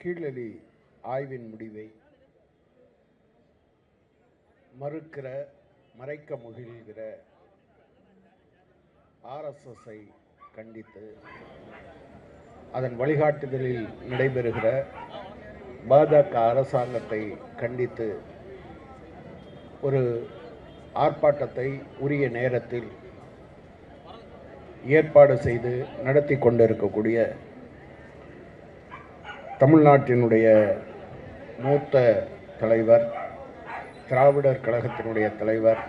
கீழடி ஆய்வின் முடிவை மறைக்க முகில்கிற RSSஐ கண்டித்து அதன் வழிகாட்டுதலில் நடைபெறுகிற பாஜக அரசாங்கத்தை கண்டித்து ஒரு ஆர்ப்பாட்டத்தை உரிய நேரத்தில் ஏற்பாடு செய்து நடத்தி கொண்டிருக்கக்கூடிய தமிழ்நாட்டினுடைய மூத்த தலைவர், திராவிடர் கழகத்தினுடைய தலைவர்,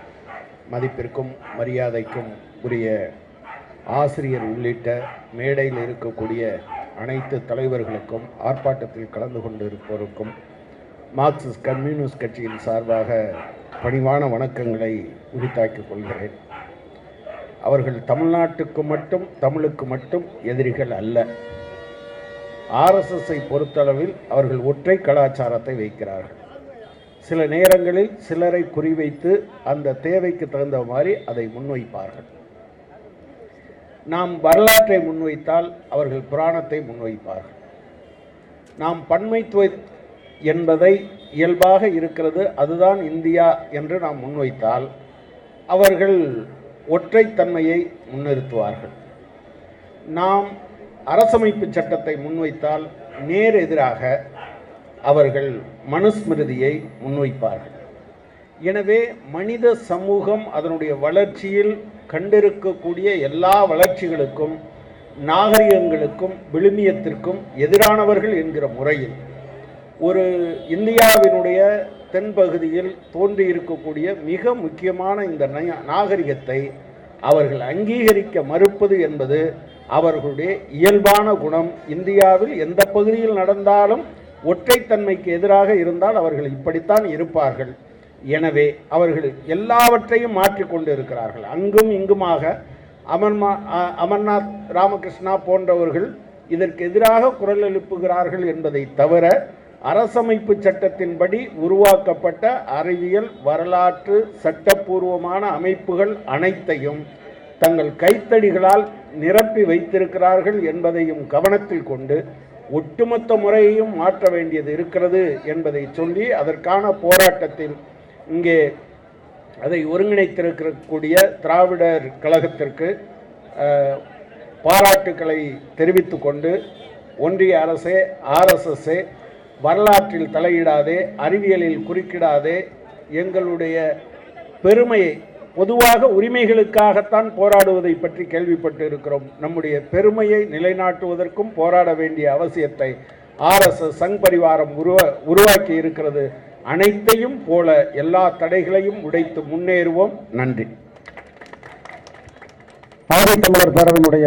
மதிப்பிற்கும் மரியாதைக்கும் உரிய ஆசிரியர் உள்ளிட்ட மேடையில் இருக்கக்கூடிய அனைத்து தலைவர்களுக்கும், ஆர்ப்பாட்டத்தில் கலந்து கொண்டிருப்போருக்கும் மார்க்சிஸ்ட் கம்யூனிஸ்ட் கட்சியின் சார்பாக பணிவான வணக்கங்களை உரித்தாக்கிக் கொள்கிறேன். அவர்கள் தமிழ்நாட்டுக்கு மட்டும், தமிழுக்கு மட்டும் எதிரிகள் அல்ல. RSSஐ பொறுத்தளவில் அவர்கள் ஒற்றை கலாச்சாரத்தை வைக்கிறார்கள். சில நேரங்களில் சிலரை குறிவைத்து அந்த தேவைக்கு தகுந்த மாதிரி அதை முன்வைப்பார்கள். நாம் வரலாற்றை முன்வைத்தால் அவர்கள் புராணத்தை முன்வைப்பார்கள். நாம் பன்மைத்துவ என்பதை இயல்பாக இருக்கிறது, அதுதான் இந்தியா என்று நாம் முன்வைத்தால் அவர்கள் ஒற்றைத்தன்மையை முன்னிறுத்துவார்கள். நாம் அரசமைப்பு சட்டத்தை முன்வைத்தால் நேர் எதிராக அவர்கள் மனுஸ்மிருதியை முன்வைப்பார்கள். எனவே மனித சமூகம் அதனுடைய வளர்ச்சியில் கண்டிருக்கக்கூடிய எல்லா வளர்ச்சிகளுக்கும், நாகரிகங்களுக்கும், விழுமியத்திற்கும் எதிரானவர்கள் என்கிற முறையில் ஒரு இந்தியாவினுடைய தென்பகுதியில் தோன்றியிருக்கக்கூடிய மிக முக்கியமான இந்த நாகரிகத்தை அவர்கள் அங்கீகரிக்க மறுப்பது என்பது அவர்களுடைய இயல்பான குணம். இந்தியாவில் எந்த பகுதியில் நடந்தாலும் ஒற்றைத்தன்மைக்கு எதிராக இருந்தால் அவர்கள் இப்படித்தான் இருப்பார்கள். எனவே அவர்கள் எல்லாவற்றையும் மாற்றிக்கொண்டு இருக்கிறார்கள். அங்கும் இங்குமாக அமர்நாத் ராமகிருஷ்ணா போன்றவர்கள் இதற்கு எதிராக குரல் எழுப்புகிறார்கள் என்பதை தவிர, அரசமைப்பு சட்டத்தின்படி உருவாக்கப்பட்ட அறிவியல், வரலாற்று, சட்டப்பூர்வமான அமைப்புகள் அனைத்தையும் தங்கள் கைத்தடிகளால் நிரப்பி வைத்திருக்கிறார்கள் என்பதையும் கவனத்தில் கொண்டு ஒட்டுமொத்த முறையையும் மாற்ற வேண்டியது இருக்கிறது என்பதை சொல்லி அதற்கான போராட்டத்தில் இங்கே அதை ஒருங்கிணைத்திருக்கக்கூடிய திராவிடர் கழகத்திற்கு பாராட்டுக்களை தெரிவித்து கொண்டு, ஒன்றிய அரசே, RSSஏ வரலாற்றில் தலையிடாதே, அறிவியலில் குறுக்கிடாதே, எங்களுடைய பெருமையை, பொதுவாக உரிமைகளுக்காகத்தான் போராடுவதை பற்றி கேள்விப்பட்டு இருக்கிறோம். நம்முடைய பெருமையை நிலைநாட்டுவதற்கும் போராட வேண்டிய அவசியத்தை RSS சங் பரிவாரம் உருவாக்கி இருக்கிறது. அனைத்தையும் போல எல்லா தடைகளையும் உடைத்து முன்னேறுவோம். நன்றி. ஆதித்தமிழர் பேரவையினுடைய